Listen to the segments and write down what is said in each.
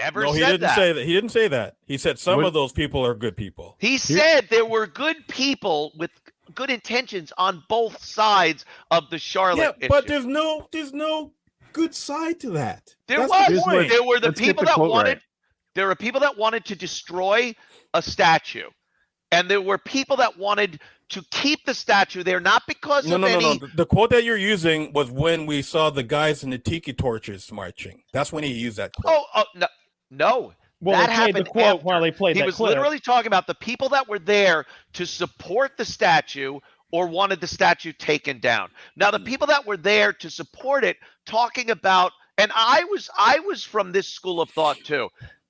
never No, he said didn't that. say that. He didn't say that. He said some of those people are good people. He said there were good people with good intentions on both sides of the Charlotte issue. But there's no good side to that. There That's was. the point. There were the people that wanted. Right. There were people that wanted to destroy a statue, and there were people that wanted to keep the statue there, not because of any. No. The quote that you're using was when we saw the guys in the tiki torches marching. That's when he used that quote. Oh no. Well, that they played happened the quote after. while they played He that was clip. literally talking about the people that were there to support the statue or wanted the statue taken down. Now, the people that were there to support it, talking about, and I was from this school of thought too.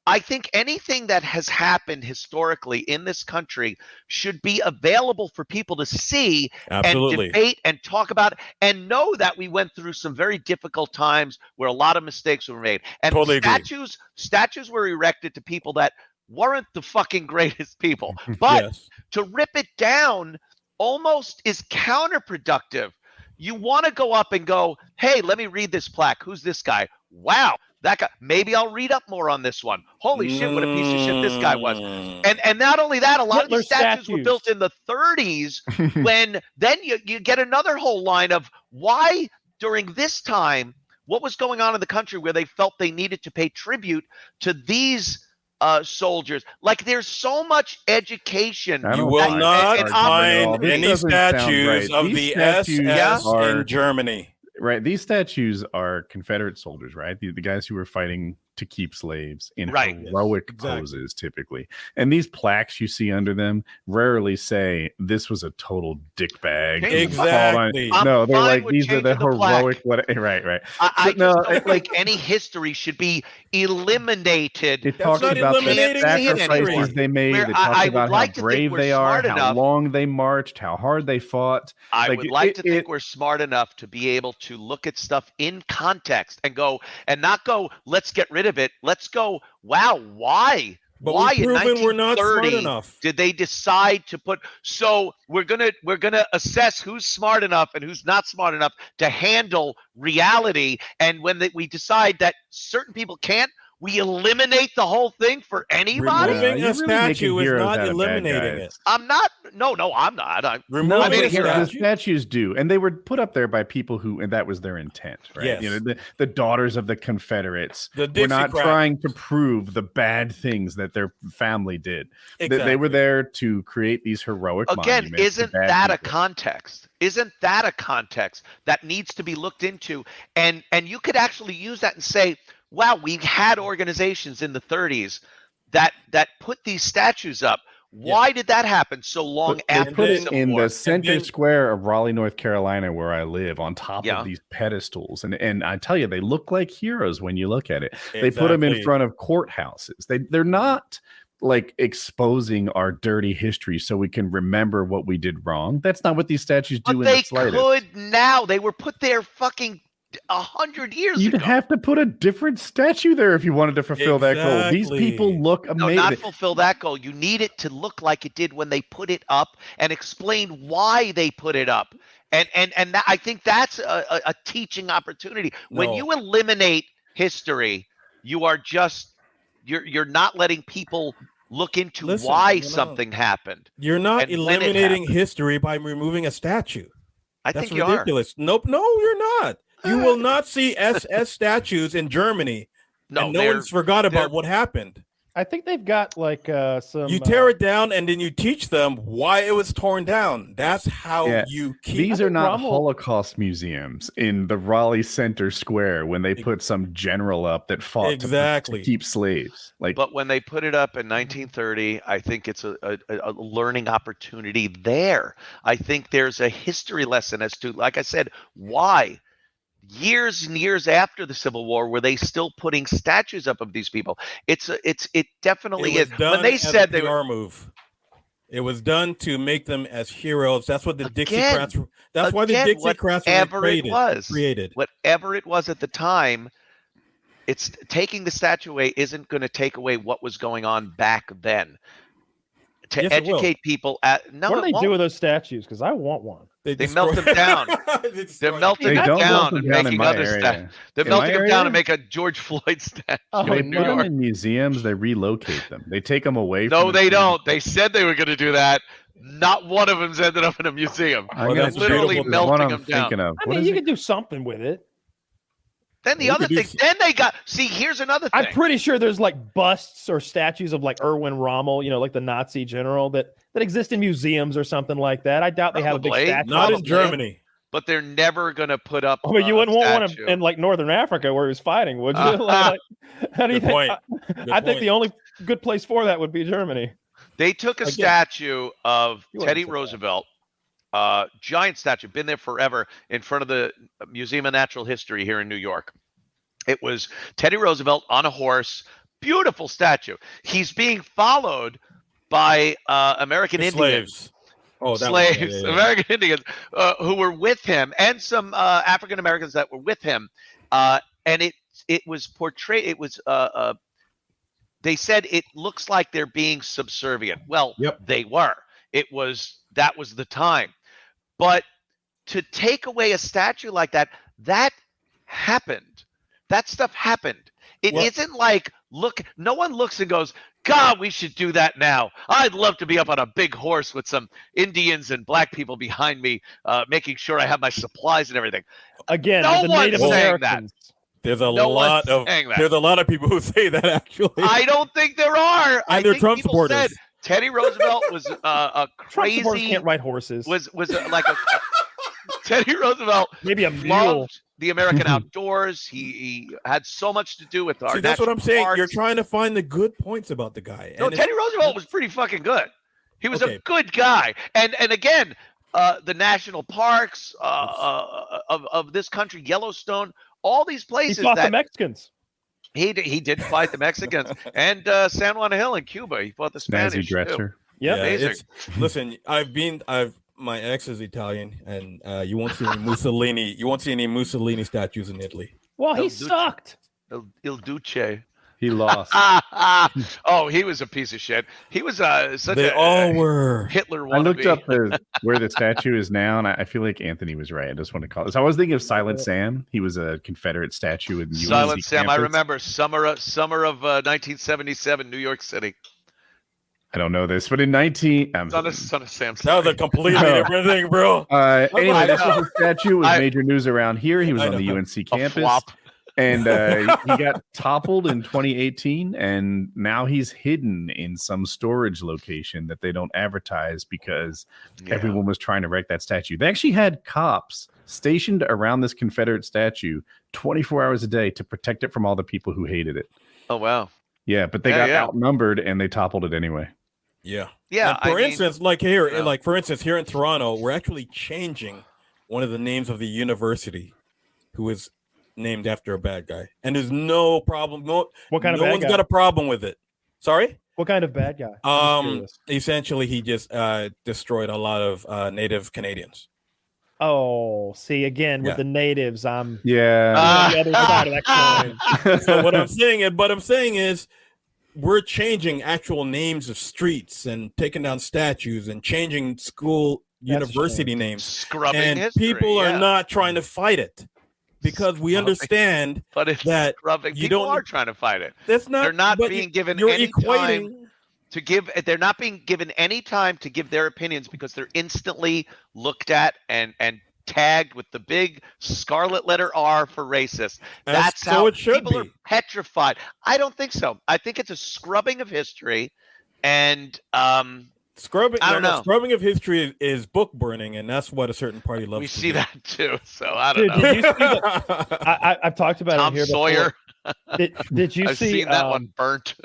I think anything that has happened historically in this country should be available for people to see Absolutely. and debate and talk about and know that we went through some very difficult times where a lot of mistakes were made. And Totally agree. statues were erected to people that weren't the fucking greatest people. But Yes. to rip it down almost is counterproductive. You want to go up and go, hey, let me read this plaque. Who's this guy? Wow. That guy, maybe I'll read up more on this one. Holy shit, what a piece of shit this guy was. And not only that, a lot of Hitler these statues were built in the 30s when then you get another whole line of why during this time, what was going on in the country where they felt they needed to pay tribute to these soldiers. Like there's so much education. You will not find This any doesn't sound statues right. of These the statues SS are- in Germany. Right. These statues are Confederate soldiers, right? The guys who were fighting to keep slaves in Right. heroic Exactly. poses, typically. And these plaques you see under them rarely say this was a total dickbag. Exactly. No, they're fine like with these are the changing the plaque. heroic. Right. I So, no, just don't it- think any history should be eliminated. It talks not about the eliminating sacrifices history. they made. Where It talks I would about like how to think brave we're they are, smart how enough. long they marched, how hard they fought. I Like, would like it- to think it- we're smart enough to be able to look at stuff in context and go and not go, let's get rid of it. Let's go, wow, why? But Why we've in proven we're not smart 1930 enough. did they decide to put? So we're gonna assess who's smart enough and who's not smart enough to handle reality. And when we decide that certain people can't, we eliminate the whole thing for anybody. Removing You're a really statue making is heroes not out of bad eliminating guys. it. I'm not. No, I'm not. No, Removing mean, a here- the statue. statues do, and they were put up there by people who, and that was their intent, right? Yes. You know, the daughters of the Confederates The were not Dixiecrats. trying to prove the bad things that their family did. They Exactly. were there to create these heroic Again, monuments to isn't bad that a people. context? Isn't that a context that needs to be looked into? And you could actually use that and say, wow, we had organizations in the 30s that put these statues up. Why did that happen so long But they after put the it Civil in War? the center then- square of Raleigh, North Carolina, where I live, on top Yeah. of these pedestals, and I tell you, they look like heroes when you look at it. They put them in Exactly. front of courthouses. They're not like exposing our dirty history so we can remember what we did wrong. That's not what these statues do But in they the slightest. could now. They were put there fucking 100 years You'd ago. have to put a different statue there if you wanted to fulfill that goal. These Exactly. people look No, amazing. not fulfill that goal. You need it to look like it did when they put it up and explain why they put it up. And that, I think that's a teaching opportunity. When No. you eliminate history, you are just you're not letting people look into Listen, why no. something happened. You're not and when it eliminating happened. history by removing a statue. I That's think you are. ridiculous. Nope, no, you're not. You will not see SS statues in Germany. No, and no they're- one's forgot they're- about what happened. I think they've got like some. You tear it down and then you teach them why it was torn down. That's how Yeah. you keep. These are not Rommel- Holocaust museums in the Raleigh Center Square when they put some general up that fought Exactly. to keep slaves. Like, But when they put it up in 1930, I think it's a learning opportunity there. I think there's a history lesson as to, like I said, why years and years after the Civil War were they still putting statues up of these people? It definitely It was is. done When they as said a they were PR move. It was done to make them as heroes. That's what the Again- Dixiecrats. That's why the again, Dixiecrats whatever were it created. whatever it was at the time, it's taking the statue away isn't going to take away what was going on back then. To Yes, it will. educate people at no, What do it they won't. do with those statues? Because I want one. They melt them down. They're melting They them don't melt down and them down in making my other area. stuff. They're In my melting them down area? and make a George Floyd statue Oh, They in New put them York. in museums. They relocate them. They take them away. No, from they the don't. They said they were going to do that. Not one of them's ended up in a museum. I'm Well, gonna that's literally check. There's melting one I'm them down. thinking of. I What mean, is you it? could do something with it. Then the You other could do thing, then they got, see, here's another thing. I'm pretty sure there's like busts or statues of like Erwin Rommel, you know, like the Nazi general that exist in museums or something like that. I doubt they have a big Probably. statue. Not in Probably. Germany. But they're never going to put up I mean, you wouldn't want one statue. in like Northern Africa where he was fighting, would you? Like, how do you Good think? point. I think the only good place for that would be Germany. They took a Again. statue of You wouldn't Teddy say that. Roosevelt, giant statue, been there forever, in front of the Museum of Natural History here in New York. It was Teddy Roosevelt on a horse, beautiful statue. He's being followed by American Indians. Slaves. Oh, that Slaves, was, yeah. American Indians who were with him, and some African Americans that were with him. And it was portrayed. It was they said it looks like they're being subservient. Well, Yep. they were. That was the time. But to take away a statue like that, that happened. That stuff happened. It Well- isn't like no one looks and goes, God, we should do that now. I'd love to be up on a big horse with some Indians and black people behind me, making sure I have my supplies and everything. Again, No the one's Native saying Americans. There's a No lot one's of saying that. there's a lot of people who say that actually. I don't think there are. I And they're think Trump people supporters. said Teddy Roosevelt was a Trump supporters crazy can't ride horses. was like a Teddy Roosevelt Maybe a mule. loved the American outdoors. He had so much to do with our See, that's what national I'm saying. parks. You're trying to find the good points about the guy. No, And Teddy Roosevelt was pretty fucking good. He was Okay. a good guy. And again, the national parks of this country, Yellowstone, all these He places fought the that Mexicans. he did fight the Mexicans and San Juan Hill in Cuba. He fought the Snazzy Spanish too. dresser. Yep. Yeah, Amazing. listen, my ex is Italian, and you won't see any Mussolini. You won't see any Mussolini statues in Italy. Well, he El Duce. sucked. Il Duce. He lost. Oh, he was a piece of shit. He was such They a all were. Hitler wannabe. I looked up where the statue is now, and I feel like Anthony was right. I just want to call this. I was thinking of Silent Sam. He was a Confederate statue in Silent UNC Sam. I campus. remember summer of 1977, New York City. I don't know this, but in 19 Son of Sam. That was a completely No. different thing, bro. anyway, I this know. was a statue. It was I- major news around here. He was I on the know. UNC A campus, flop. and he got toppled in 2018, and now he's hidden in some storage location that they don't advertise because Yeah. everyone was trying to wreck that statue. They actually had cops stationed around this Confederate statue 24 hours a day to protect it from all the people who hated it. Oh wow. Yeah, but they Yeah, got yeah. outnumbered and they toppled it anyway. Yeah. Yeah. And for instance, like here, yeah. like for instance, here in Toronto, we're actually changing one of the names of the university, who is named after a bad guy, and there's no problem. No, What kind of no bad one's guy? got a problem with it. Sorry. What kind of bad guy? I'm curious. Essentially, he just destroyed a lot of Native Canadians. Oh, see again with Yeah. the natives. I'm Yeah. on the other side of that coin. So what I'm saying is, we're changing actual names of streets and taking down statues and changing school That's a university shame. names, Scrubbing and history, people yeah. are not trying to fight it because we Scrubbing. understand But it's that scrubbing. you People don't- are trying to fight it. that's not. They're not but being given you're any equating. time to give. They're not being given any time to give their opinions because they're instantly looked at and tagged with the big scarlet letter R for racist. As That's so how it should people be. are petrified. I don't think so. I think it's a scrubbing of history, and Scrubbing. I don't know. Scrubbing of history is book burning, and that's what a certain party loves. we to see do. that too. So I don't Dude, know. did you see I've talked about Tom it here Sawyer. before. Did you I've see seen that one burnt.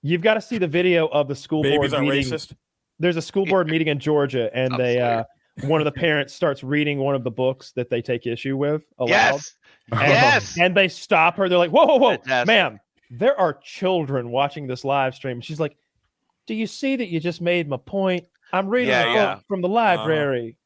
You've got to see the video of the school Babies board are meeting. racist. There's a school board meeting in Georgia, and Tom they Sawyer. one of the parents starts reading one of the books that they take issue with aloud. Yes. And, Yes. and they stop her. They're like, whoa, whoa, whoa, Fantastic. ma'am, there are children watching this live stream. She's like, do you see that you just made my point? I'm reading Yeah, a book yeah. from the library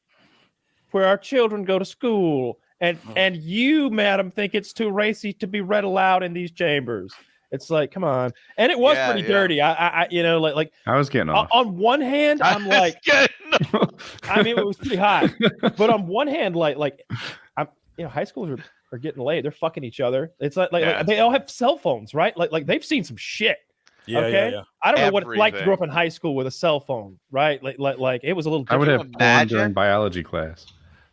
where our children go to school. And you, madam, think it's too racy to be read aloud in these chambers. It's like, come on. And it was Yeah, pretty yeah. dirty. I you know, like I was getting off. on one hand, I'm like, I mean, it was pretty hot. But on one hand, like I'm, you know, high schoolers are getting laid. They're fucking each other. It's like they all have cell phones, right? Like they've seen some shit. Yeah, okay. yeah. I don't know what it's like to Everything. grow up in high school with a cell phone, right? Like it was a little I would different. have porn imagine? during biology class,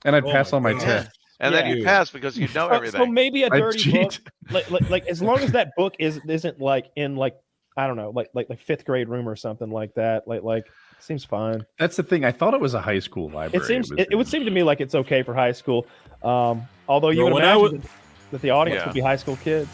and I'd Oh pass my all my God. tests. And then you Yeah. pass because you know So everything. maybe a I'd dirty book, cheat. like as long as that book isn't like in like I don't know, like fifth grade room or something like that. Like it seems fine. That's the thing. I thought it was a high school library. It seems was it would in. seem to me like it's okay for high school. Although you Bro, would when I imagine was- that the audience Yeah. would be high school kids.